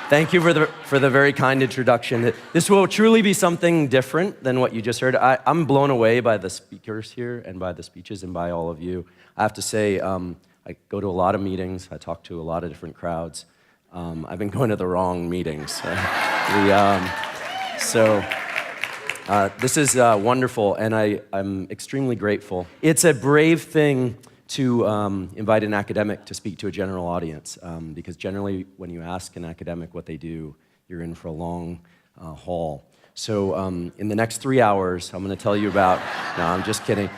Thank you for the very kind introduction. This will truly be something different than what you just heard. I'm blown away by the speakers here and by the speeches and by all of you. I have to say, I go to a lot of meetings. I talk to a lot of different crowds. I've been going to the wrong meetings. This is wonderful, and I'm extremely grateful. It's a brave thing to invite an academic to speak to a general audience, because generally when you ask an academic what they do, you're in for a long haul. So in the next 3 hours, I'm going to tell you about, no, I'm just kidding.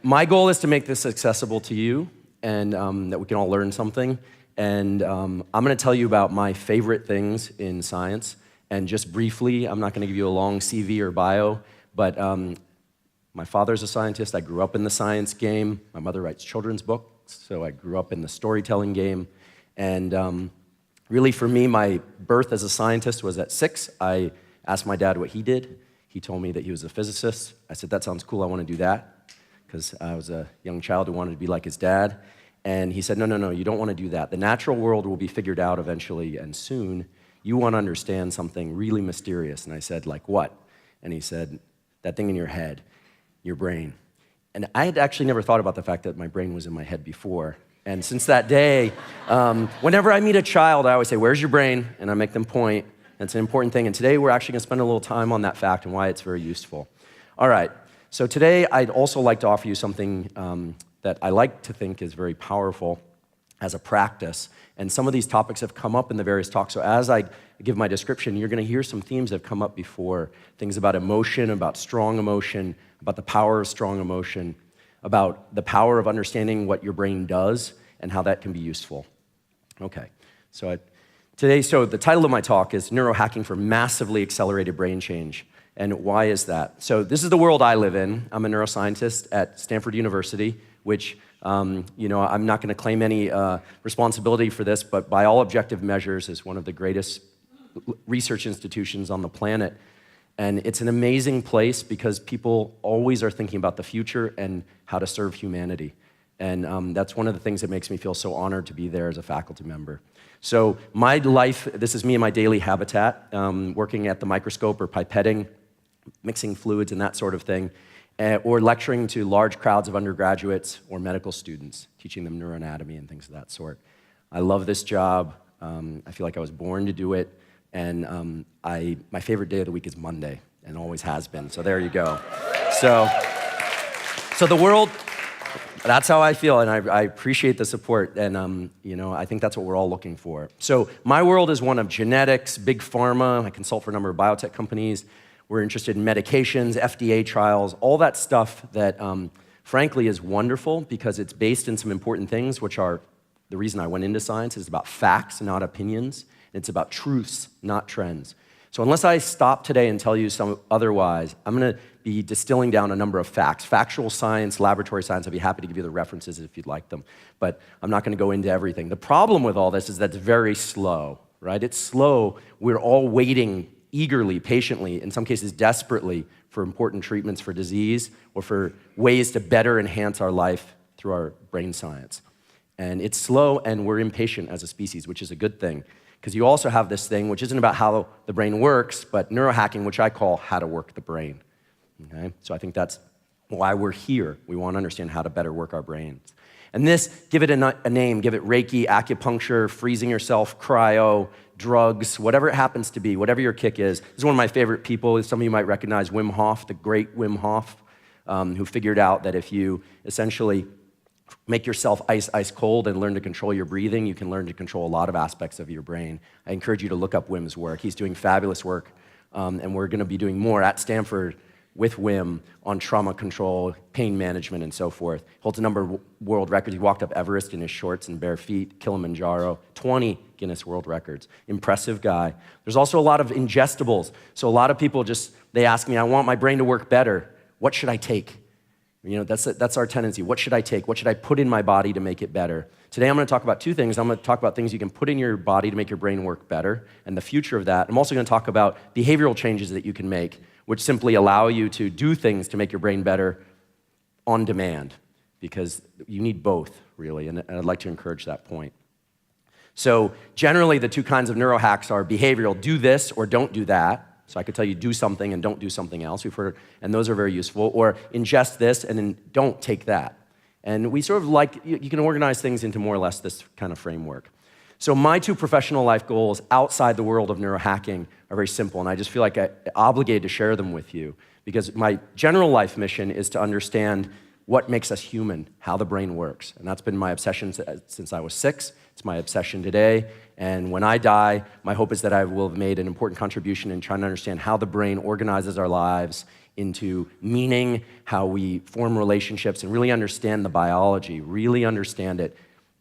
My goal is to make this accessible to you, and that we can all learn something. And I'm going to tell you about my favorite things in science. And just briefly, I'm not going to give you a long CV or bio, but my father's a scientist. I grew up in the science game. My mother writes children's books, so I grew up in the storytelling game. And really, for me, my birth as a scientist was at 6. I asked my dad what he did. He told me that he was a physicist. I said, that sounds cool, I want to do that, because I was a young child who wanted to be like his dad. And he said, no, you don't want to do that. The natural world will be figured out eventually and soon. You want to understand something really mysterious. And I said, like what? And he said, that thing in your head, your brain. And I had actually never thought about the fact that my brain was in my head before. And since that day, whenever I meet a child, I always say, where's your brain? And I make them point. And it's an important thing. And today we're actually going to spend a little time on that fact and why it's very useful. All right. So today I'd also like to offer you something that I like to think is very powerful as a practice. And some of these topics have come up in the various talks. So as I give my description, you're going to hear some themes that have come up before. Things about emotion, about strong emotion, about the power of strong emotion, about the power of understanding what your brain does and how that can be useful. Okay, so the title of my talk is Neurohacking for Massively Accelerated Brain Change. And why is that? So this is the world I live in. I'm a neuroscientist at Stanford University, which, I'm not going to claim any responsibility for this, but by all objective measures is one of the greatest research institutions on the planet. And it's an amazing place because people always are thinking about the future and how to serve humanity. And that's one of the things that makes me feel so honored to be there as a faculty member. So my life, this is me in my daily habitat, working at the microscope or pipetting, mixing fluids and that sort of thing, or lecturing to large crowds of undergraduates or medical students, teaching them neuroanatomy and things of that sort. I love this job. I feel like I was born to do it. And my favorite day of the week is Monday, and always has been. So there you go. So the world, that's how I feel, and I appreciate the support. And I think that's what we're all looking for. So my world is one of genetics, big pharma. I consult for a number of biotech companies. We're interested in medications, FDA trials, all that stuff that, frankly, is wonderful because it's based in some important things, which are the reason I went into science is about facts, not opinions. It's about truths, not trends. So unless I stop today and tell you some otherwise, I'm going to be distilling down a number of facts. Factual science, laboratory science, I'd be happy to give you the references if you'd like them. But I'm not going to go into everything. The problem with all this is that it's very slow, right? It's slow. We're all waiting eagerly, patiently, in some cases desperately, for important treatments for disease or for ways to better enhance our life through our brain science. And it's slow, and we're impatient as a species, which is a good thing. Because you also have this thing, which isn't about how the brain works, but neurohacking, which I call how to work the brain. Okay? So I think that's why we're here. We want to understand how to better work our brains. And this, give it a name, give it Reiki, acupuncture, freezing yourself, cryo, drugs, whatever it happens to be, whatever your kick is. This is one of my favorite people. Some of you might recognize Wim Hof, the great Wim Hof, who figured out that if you essentially make yourself ice cold and learn to control your breathing, you can learn to control a lot of aspects of your brain. I encourage you to look up Wim's work. He's doing fabulous work, and we're going to be doing more at Stanford with Wim on trauma control, pain management, and so forth. He holds a number of world records. He walked up Everest in his shorts and bare feet, Kilimanjaro, 20 Guinness World Records. Impressive guy. There's also a lot of ingestibles. So a lot of people they ask me, I want my brain to work better. What should I take? That's our tendency. What should I take? What should I put in my body to make it better? Today I'm going to talk about two things. I'm going to talk about things you can put in your body to make your brain work better and the future of that. I'm also going to talk about behavioral changes that you can make, which simply allow you to do things to make your brain better on demand, because you need both, really, and I'd like to encourage that point. So generally, the two kinds of neurohacks are behavioral, do this or don't do that. So I could tell you do something and don't do something else. We've heard, and those are very useful. Or ingest this and then don't take that. And we sort of you can organize things into more or less this kind of framework. So my two professional life goals outside the world of neurohacking are very simple, and I just feel like I'm obligated to share them with you because my general life mission is to understand what makes us human, how the brain works. And that's been my obsession since I was 6. It's my obsession today. And when I die, my hope is that I will have made an important contribution in trying to understand how the brain organizes our lives into meaning, how we form relationships, and really understand the biology, really understand it.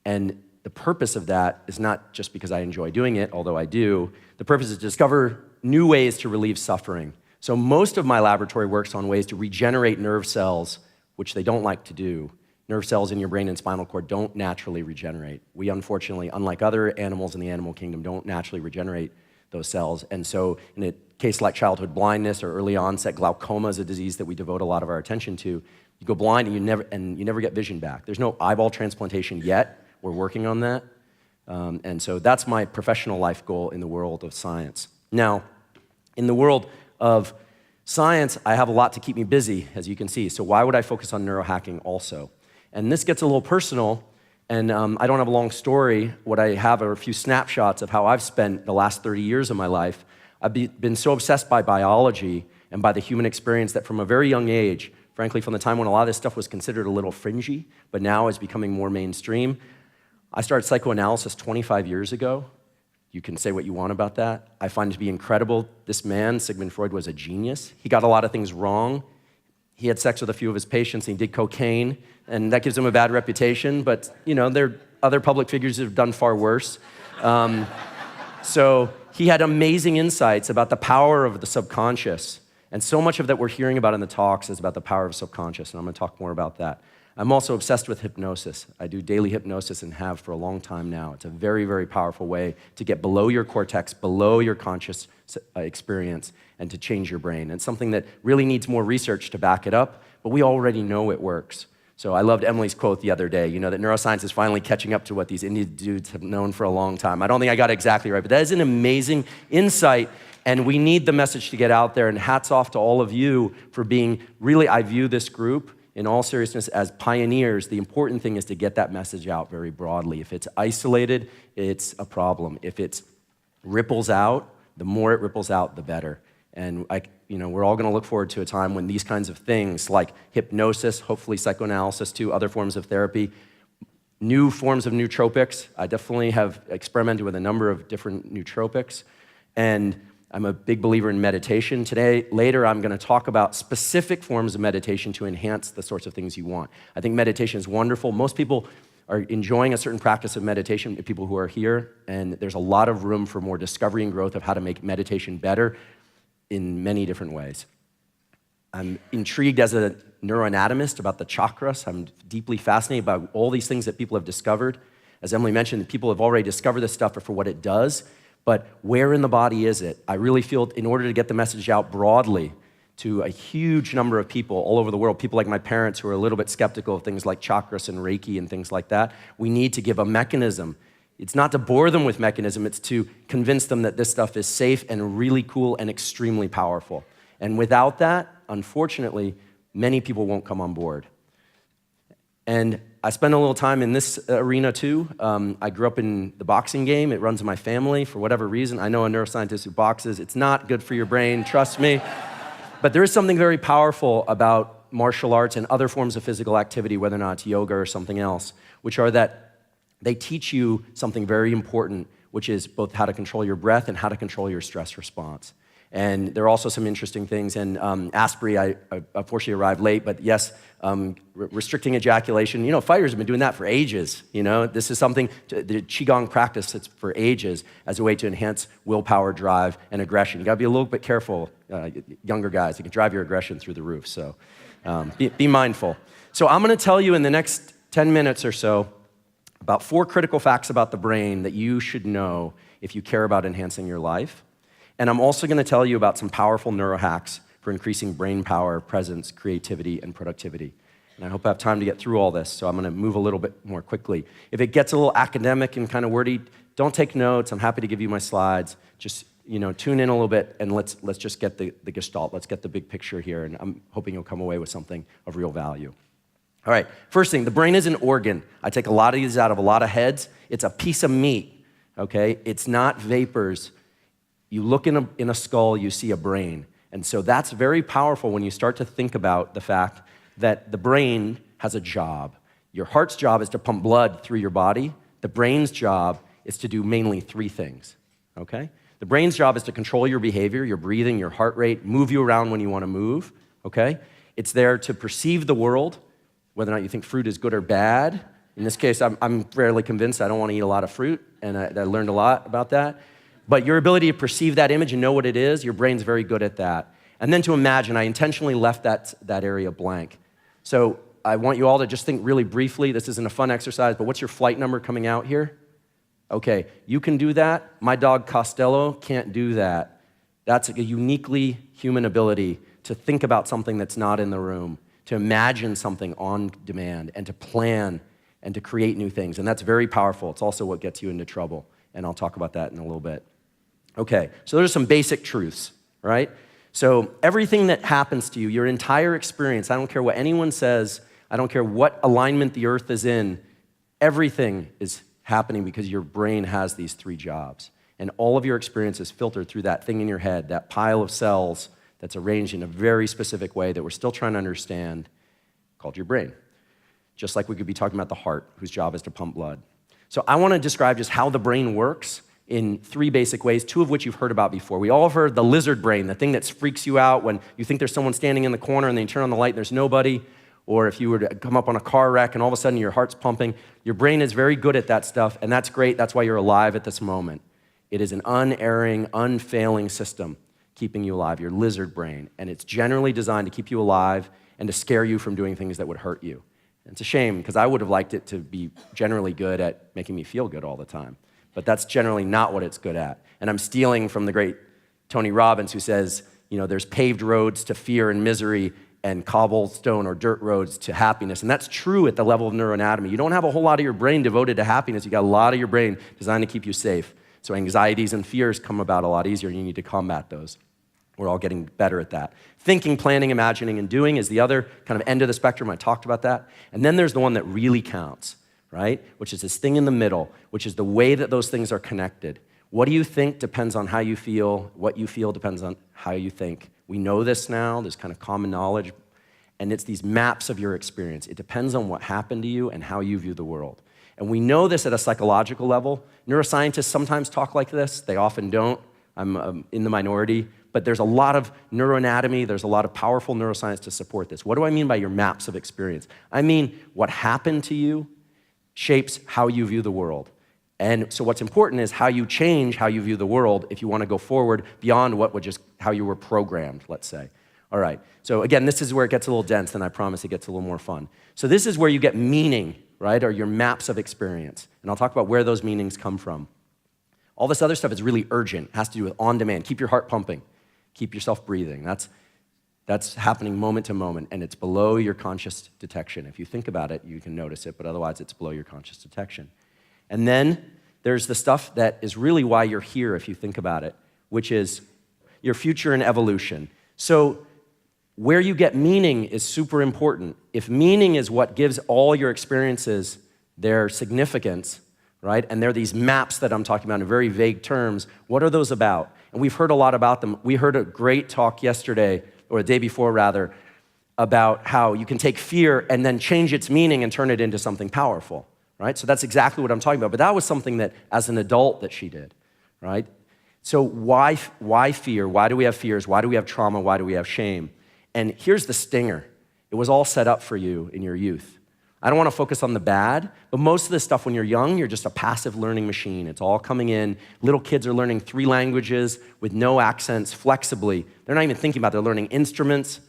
And the purpose of that is not just because I enjoy doing it, although I do. The purpose is to discover new ways to relieve suffering. So most of my laboratory works on ways to regenerate nerve cells, which they don't like to do. Nerve cells in your brain and spinal cord don't naturally regenerate. We, unfortunately, unlike other animals in the animal kingdom, don't naturally regenerate those cells. And so in a case like childhood blindness or early onset glaucoma is a disease that we devote a lot of our attention to. You go blind and you never get vision back. There's no eyeball transplantation yet. We're working on that. And so that's my professional life goal in the world of science. Now, in the world of science, I have a lot to keep me busy, as you can see. So why would I focus on neurohacking also? And this gets a little personal, and I don't have a long story. What I have are a few snapshots of how I've spent the last 30 years of my life. I've been so obsessed by biology and by the human experience that from a very young age, frankly, from the time when a lot of this stuff was considered a little fringy, but now is becoming more mainstream, I started psychoanalysis 25 years ago. You can say what you want about that. I find it to be incredible. This man, Sigmund Freud, was a genius. He got a lot of things wrong. He had sex with a few of his patients, and he did cocaine, and that gives him a bad reputation, but there are other public figures who have done far worse. So he had amazing insights about the power of the subconscious, and so much of that we're hearing about in the talks is about the power of subconscious, and I'm gonna talk more about that. I'm also obsessed with hypnosis. I do daily hypnosis and have for a long time now. It's a very, very powerful way to get below your cortex, below your conscious experience, and to change your brain. It's something that really needs more research to back it up, but we already know it works. So I loved Emily's quote the other day, that neuroscience is finally catching up to what these Indian dudes have known for a long time. I don't think I got it exactly right, but that is an amazing insight, and we need the message to get out there, and hats off to all of you for being really, I view this group in all seriousness, as pioneers. The important thing is to get that message out very broadly. If it's isolated, it's a problem. If it ripples out, the more it ripples out, the better. And we're all gonna look forward to a time when these kinds of things like hypnosis, hopefully psychoanalysis too, other forms of therapy, new forms of nootropics. I definitely have experimented with a number of different nootropics, and I'm a big believer in meditation. Later, I'm gonna talk about specific forms of meditation to enhance the sorts of things you want. I think meditation is wonderful. Most people are enjoying a certain practice of meditation, people who are here, and there's a lot of room for more discovery and growth of how to make meditation better in many different ways. I'm intrigued as a neuroanatomist about the chakras. I'm deeply fascinated by all these things that people have discovered. As Emily mentioned, people have already discovered this stuff for what it does, but where in the body is it? I really feel in order to get the message out broadly to a huge number of people all over the world, people like my parents who are a little bit skeptical of things like chakras and Reiki and things like that, we need to give a mechanism. It's not to bore them with mechanism, it's to convince them that this stuff is safe and really cool and extremely powerful. And without that, unfortunately, many people won't come on board. And I spend a little time in this arena too. I grew up in the boxing game. It runs in my family for whatever reason. I know a neuroscientist who boxes. It's not good for your brain, trust me. But there is something very powerful about martial arts and other forms of physical activity, whether or not it's yoga or something else, which are that they teach you something very important, which is both how to control your breath and how to control your stress response. And there are also some interesting things. And Asprey, I unfortunately arrived late, but yes, restricting ejaculation. Fighters have been doing that for ages. This is something, the Qigong practice that's for ages as a way to enhance willpower, drive, and aggression. You gotta be a little bit careful, younger guys. It can drive your aggression through the roof, so be mindful. So I'm gonna tell you in the next 10 minutes or so about 4 critical facts about the brain that you should know if you care about enhancing your life. And I'm also gonna tell you about some powerful neurohacks for increasing brain power, presence, creativity, and productivity. And I hope I have time to get through all this, so I'm gonna move a little bit more quickly. If it gets a little academic and kind of wordy, don't take notes. I'm happy to give you my slides. Just tune in a little bit, and let's just get the gestalt. Let's get the big picture here, and I'm hoping you'll come away with something of real value. All right, first thing, the brain is an organ. I take a lot of these out of a lot of heads. It's a piece of meat, okay? It's not vapors. You look in a skull, you see a brain. And so that's very powerful when you start to think about the fact that the brain has a job. Your heart's job is to pump blood through your body. The brain's job is to do mainly 3 things, okay? The brain's job is to control your behavior, your breathing, your heart rate, move you around when you want to move, okay? It's there to perceive the world, whether or not you think fruit is good or bad. In this case, I'm fairly convinced I don't want to eat a lot of fruit, and I learned a lot about that. But your ability to perceive that image and know what it is, your brain's very good at that. And then to imagine, I intentionally left that area blank. So I want you all to just think really briefly. This isn't a fun exercise, but what's your flight number coming out here? Okay, you can do that. My dog Costello can't do that. That's a uniquely human ability to think about something that's not in the room, to imagine something on demand, and to plan and to create new things. And that's very powerful. It's also what gets you into trouble. And I'll talk about that in a little bit. Okay, so those are some basic truths, right? So everything that happens to you, your entire experience, I don't care what anyone says, I don't care what alignment the earth is in, everything is happening because your brain has these 3 jobs. And all of your experience is filtered through that thing in your head, that pile of cells that's arranged in a very specific way that we're still trying to understand, called your brain. Just like we could be talking about the heart, whose job is to pump blood. So I want to describe just how the brain works in 3 basic ways, 2 of which you've heard about before. We all have heard the lizard brain, the thing that freaks you out when you think there's someone standing in the corner and then you turn on the light and there's nobody, or if you were to come up on a car wreck and all of a sudden your heart's pumping. Your brain is very good at that stuff, and that's great. That's why you're alive at this moment. It is an unerring, unfailing system keeping you alive, your lizard brain, and it's generally designed to keep you alive and to scare you from doing things that would hurt you. And it's a shame, because I would have liked it to be generally good at making me feel good all the time. But that's generally not what it's good at. And I'm stealing from the great Tony Robbins, who says, there's paved roads to fear and misery and cobblestone or dirt roads to happiness. And that's true at the level of neuroanatomy. You don't have a whole lot of your brain devoted to happiness. You got a lot of your brain designed to keep you safe. So anxieties and fears come about a lot easier, and you need to combat those. We're all getting better at that. Thinking, planning, imagining, and doing is the other kind of end of the spectrum. I talked about that. And then there's the one that really counts, right? Which is this thing in the middle, which is the way that those things are connected. What do you think depends on how you feel. What you feel depends on how you think. We know this now. There's kind of common knowledge. And it's these maps of your experience. It depends on what happened to you and how you view the world. And we know this at a psychological level. Neuroscientists sometimes talk like this. They often don't. I'm in the minority. But there's a lot of neuroanatomy, there's a lot of powerful neuroscience to support this. What do I mean by your maps of experience? I mean what happened to you shapes how you view the world. And so what's important is how you change how you view the world if you want to go forward beyond what would just how you were programmed, let's say. All right, so again, this is where it gets a little dense, and I promise it gets a little more fun. So this is where you get meaning, right, or your maps of experience. And I'll talk about where those meanings come from. All this other stuff is really urgent, it has to do with on demand. Keep your heart pumping. Keep yourself breathing. That's happening moment to moment, and it's below your conscious detection. If you think about it, you can notice it, but otherwise it's below your conscious detection. And then there's the stuff that is really why you're here, if you think about it, which is your future and evolution. So where you get meaning is super important. If meaning is what gives all your experiences their significance, right, and they're these maps that I'm talking about in very vague terms, what are those about? And we've heard a lot about them. We heard a great talk yesterday, or the day before rather, about how you can take fear and then change its meaning and turn it into something powerful, right? So that's exactly what I'm talking about. But that was something that, as an adult, that she did, right? So why fear? Why do we have fears? Why do we have trauma? Why do we have shame? And here's the stinger. It was all set up for you in your youth. I don't want to focus on the bad, but most of this stuff when you're young, you're just a passive learning machine. It's all coming in. Little kids are learning 3 languages with no accents flexibly. They're not even thinking about it. They're learning instruments.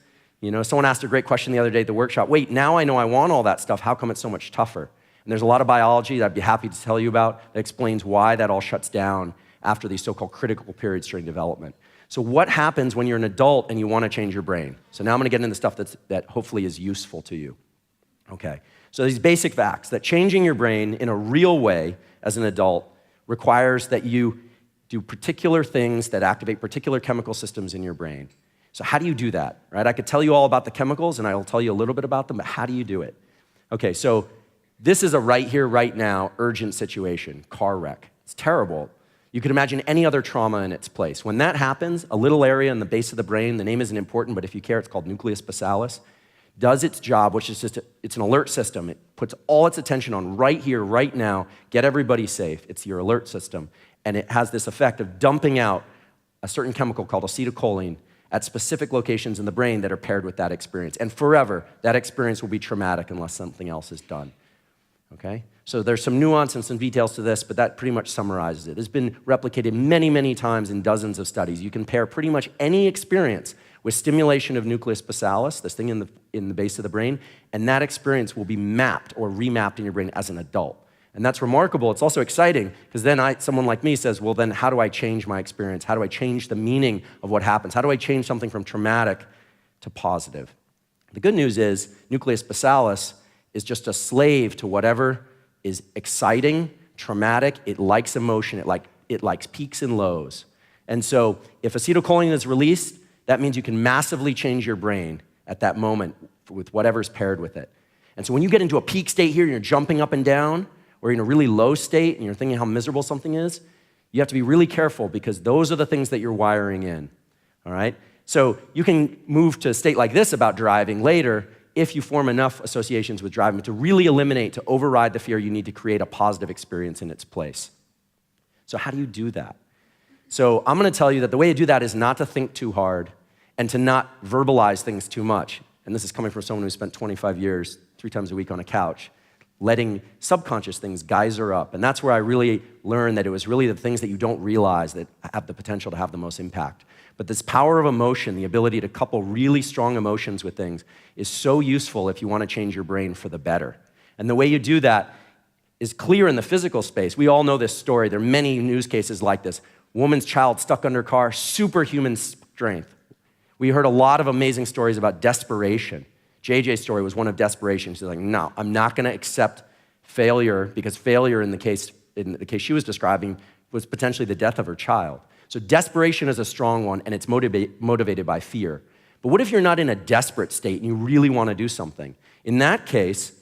Someone asked a great question the other day at the workshop. Wait, now I know I want all that stuff. How come it's so much tougher? And there's a lot of biology that I'd be happy to tell you about that explains why that all shuts down after these so-called critical periods during development. So what happens when you're an adult and you want to change your brain? So now I'm going to get into stuff that hopefully is useful to you. Okay. So these basic facts, that changing your brain in a real way as an adult requires that you do particular things that activate particular chemical systems in your brain. So how do you do that, right? I could tell you all about the chemicals, and I will tell you a little bit about them, but how do you do it? Okay, so this is a right here, right now, urgent situation, car wreck. It's terrible. You could imagine any other trauma in its place. When that happens, a little area in the base of the brain, the name isn't important, but if you care, it's called nucleus basalis, does its job, which is it's an alert system. It puts all its attention on right here, right now, get everybody safe. It's your alert system. And it has this effect of dumping out a certain chemical called acetylcholine at specific locations in the brain that are paired with that experience. And forever, that experience will be traumatic unless something else is done. Okay? So there's some nuance and some details to this, but that pretty much summarizes it. It's been replicated many, many times in dozens of studies. You can pair pretty much any experience with stimulation of nucleus basalis, this thing in the base of the brain, and that experience will be mapped or remapped in your brain as an adult. And that's remarkable. It's also exciting because then someone like me says, well, then how do I change my experience? How do I change the meaning of what happens? How do I change something from traumatic to positive? The good news is nucleus basalis is just a slave to whatever is exciting, traumatic. It likes emotion. It likes peaks and lows. And so if acetylcholine is released, that means you can massively change your brain at that moment with whatever's paired with it. And so when you get into a peak state here and you're jumping up and down, or in a really low state and you're thinking how miserable something is, you have to be really careful because those are the things that you're wiring in, all right? So you can move to a state like this about driving later if you form enough associations with driving to really eliminate, to override the fear, you need to create a positive experience in its place. So how do you do that? So I'm gonna tell you that the way to do that is not to think too hard and to not verbalize things too much. And this is coming from someone who spent 25 years, 3 times a week on a couch, letting subconscious things geyser up. And that's where I really learned that it was really the things that you don't realize that have the potential to have the most impact. But this power of emotion, the ability to couple really strong emotions with things, is so useful if you want to change your brain for the better. And the way you do that is clear in the physical space. We all know this story. There are many news cases like this. Woman's child stuck under car, superhuman strength. We heard a lot of amazing stories about desperation. JJ's story was one of desperation. She's like, no, I'm not going to accept failure because failure in the case she was describing was potentially the death of her child. So desperation is a strong one, and it's motivated by fear. But what if you're not in a desperate state and you really want to do something? In that case,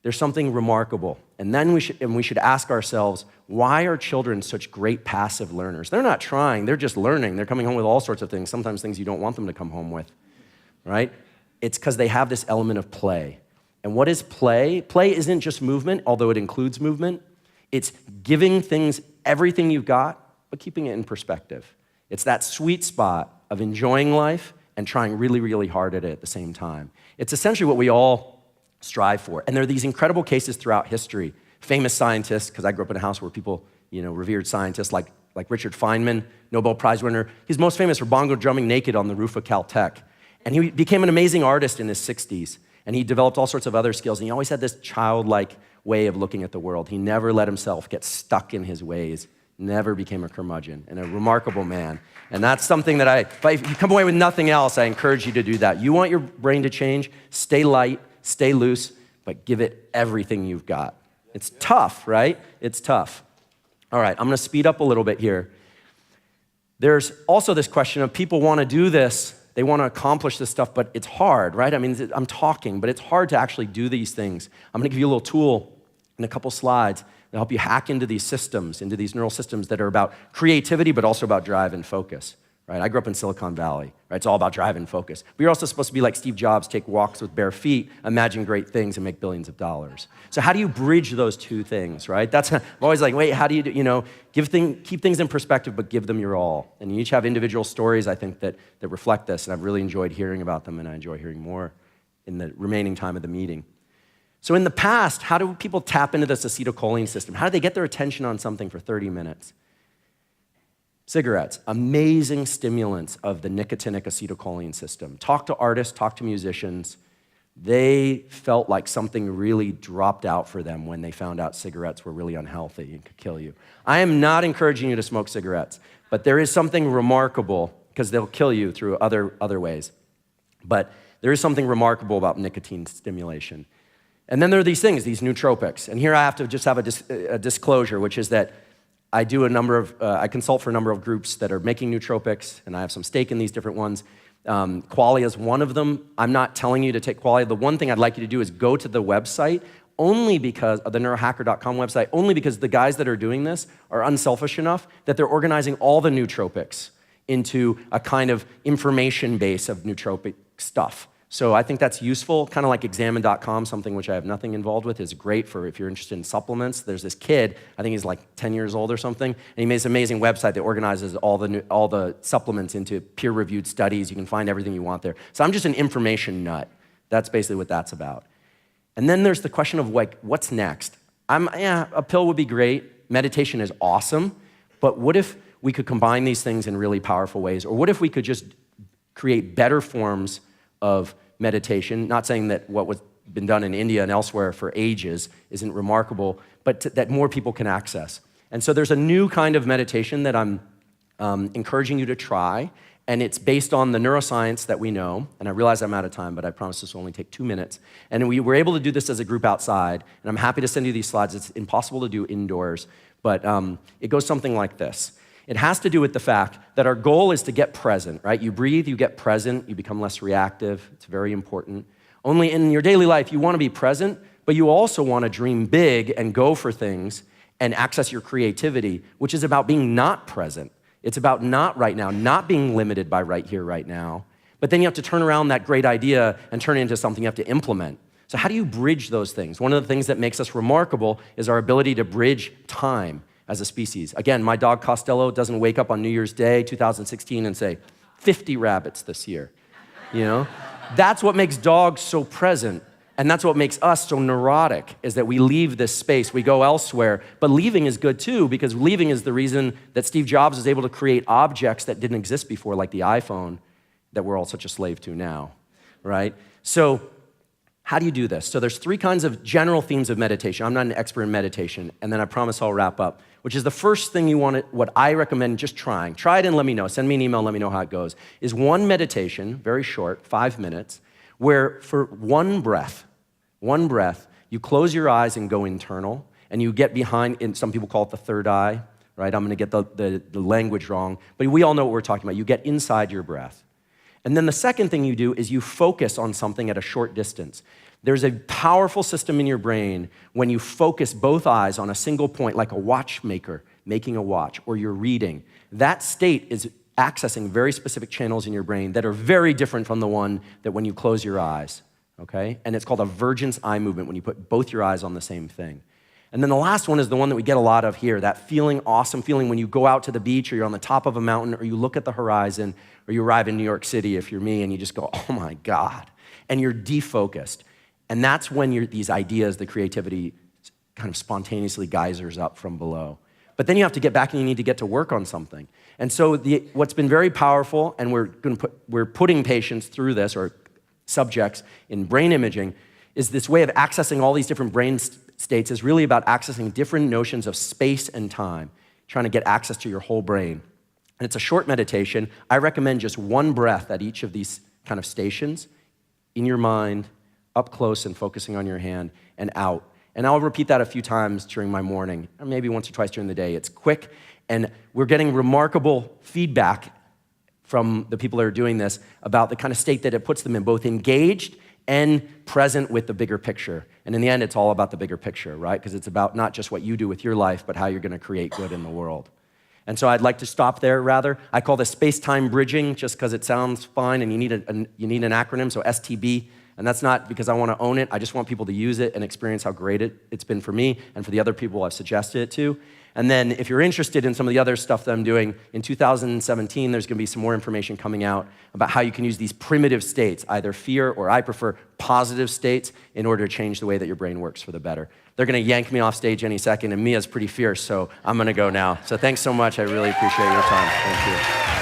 there's something remarkable. And then we should ask ourselves, why are children such great passive learners? They're not trying, they're just learning. They're coming home with all sorts of things, sometimes things you don't want them to come home with, right? It's because they have this element of play. And what is play? Play isn't just movement, although it includes movement. It's giving things everything you've got, but keeping it in perspective. It's that sweet spot of enjoying life and trying really, really hard at it at the same time. It's essentially what we all strive for. And there are these incredible cases throughout history. Famous scientists, because I grew up in a house where people, revered scientists like Richard Feynman, Nobel Prize winner. He's most famous for bongo drumming naked on the roof of Caltech. And he became an amazing artist in his 60s. And he developed all sorts of other skills. And he always had this childlike way of looking at the world. He never let himself get stuck in his ways, never became a curmudgeon, and a remarkable man. And that's something that if you come away with nothing else, I encourage you to do that. You want your brain to change, stay light, stay loose, but give it everything you've got. It's tough, right? It's tough. All right, I'm gonna speed up a little bit here. There's also this question of people wanna do this, they wanna accomplish this stuff, but it's hard, right? I mean, I'm talking, but it's hard to actually do these things. I'm gonna give you a little tool in a couple slides to help you hack into these systems, into these neural systems that are about creativity, but also about drive and focus, right? I grew up in Silicon Valley, right? It's all about drive and focus. But you're also supposed to be like Steve Jobs, take walks with bare feet, imagine great things, and make billions of dollars. So how do you bridge those two things, right? I'm always like, wait, how do you, keep things in perspective, but give them your all. And you each have individual stories, I think, that reflect this, and I've really enjoyed hearing about them, and I enjoy hearing more in the remaining time of the meeting. So in the past, how do people tap into this acetylcholine system? How do they get their attention on something for 30 minutes? Cigarettes, amazing stimulants of the nicotinic acetylcholine system. Talk to artists, talk to musicians. They felt like something really dropped out for them when they found out cigarettes were really unhealthy and could kill you. I am not encouraging you to smoke cigarettes, but there is something remarkable, because they'll kill you through other ways. But there is something remarkable about nicotine stimulation. And then there are these things, these nootropics. And here I have to just have a disclosure, which is that I do I consult for a number of groups that are making nootropics, and I have some stake in these different ones. Qualia is one of them. I'm not telling you to take Qualia. The one thing I'd like you to do is go to the website, only because of the neurohacker.com website, only because the guys that are doing this are unselfish enough that they're organizing all the nootropics into a kind of information base of nootropic stuff. So I think that's useful, kind of like examine.com, something which I have nothing involved with, is great for if you're interested in supplements. There's this kid, I think he's like 10 years old or something, and he made this amazing website that organizes all the supplements into peer-reviewed studies. You can find everything you want there. So I'm just an information nut. That's basically what that's about. And then there's the question of like, what's next? A pill would be great. Meditation is awesome, but what if we could combine these things in really powerful ways? Or what if we could just create better forms of meditation? Not saying that what was been done in India and elsewhere for ages isn't remarkable, but that more people can access. And so there's a new kind of meditation that I'm encouraging you to try, and it's based on the neuroscience that we know. And I realize I'm out of time, but I promise this will only take 2 minutes. And we were able to do this as a group outside, and I'm happy to send you these slides. It's impossible to do indoors, but it goes something like this. It has to do with the fact that our goal is to get present, right? You breathe, you get present, you become less reactive. It's very important. Only in your daily life, you want to be present, but you also want to dream big and go for things and access your creativity, which is about being not present. It's about not right now, not being limited by right here, right now. But then you have to turn around that great idea and turn it into something you have to implement. So how do you bridge those things? One of the things that makes us remarkable is our ability to bridge time as a species. Again, my dog Costello doesn't wake up on New Year's Day, 2016, and say, 50 rabbits this year, you know? That's what makes dogs so present, and that's what makes us so neurotic, is that we leave this space, we go elsewhere, but leaving is good too, because leaving is the reason that Steve Jobs was able to create objects that didn't exist before, like the iPhone, that we're all such a slave to now, right? So, how do you do this? So there's 3 kinds of general themes of meditation. I'm not an expert in meditation, and then I promise I'll wrap up, which is the first thing you want to, what I recommend just trying. Try it and let me know. Send me an email, let me know how it goes. Is one meditation, very short, 5 minutes, where for one breath, you close your eyes and go internal, and you get behind, and some people call it the third eye, right? I'm gonna get the language wrong, but we all know what we're talking about. You get inside your breath. And then the second thing you do is you focus on something at a short distance. There's a powerful system in your brain when you focus both eyes on a single point, like a watchmaker making a watch, or you're reading. That state is accessing very specific channels in your brain that are very different from the one that when you close your eyes, okay? And it's called a vergence eye movement, when you put both your eyes on the same thing. And then the last one is the one that we get a lot of here, that feeling, awesome feeling when you go out to the beach, or you're on the top of a mountain, or you look at the horizon, or you arrive in New York City, if you're me, and you just go, oh my God, and you're defocused. And that's when these ideas, the creativity, kind of spontaneously geysers up from below. But then you have to get back and you need to get to work on something. And so what's been very powerful, and we're putting patients through this, or subjects in brain imaging, is this way of accessing all these different brain states is really about accessing different notions of space and time, trying to get access to your whole brain. And it's a short meditation. I recommend just one breath at each of these kind of stations, in your mind, up close and focusing on your hand, and out. And I'll repeat that a few times during my morning, or maybe once or twice during the day. It's quick, and we're getting remarkable feedback from the people that are doing this about the kind of state that it puts them in, both engaged and present with the bigger picture. And in the end, it's all about the bigger picture, right? Because it's about not just what you do with your life, but how you're gonna create good in the world. And so I'd like to stop there, rather. I call this space-time bridging, just because it sounds fine, and you need an acronym, so STB. And that's not because I want to own it. I just want people to use it and experience how great it's been for me and for the other people I've suggested it to. And then if you're interested in some of the other stuff that I'm doing, in 2017, there's going to be some more information coming out about how you can use these primitive states, either fear or, I prefer, positive states, in order to change the way that your brain works for the better. They're going to yank me off stage any second, and Mia's pretty fierce, so I'm going to go now. So thanks so much. I really appreciate your time. Thank you.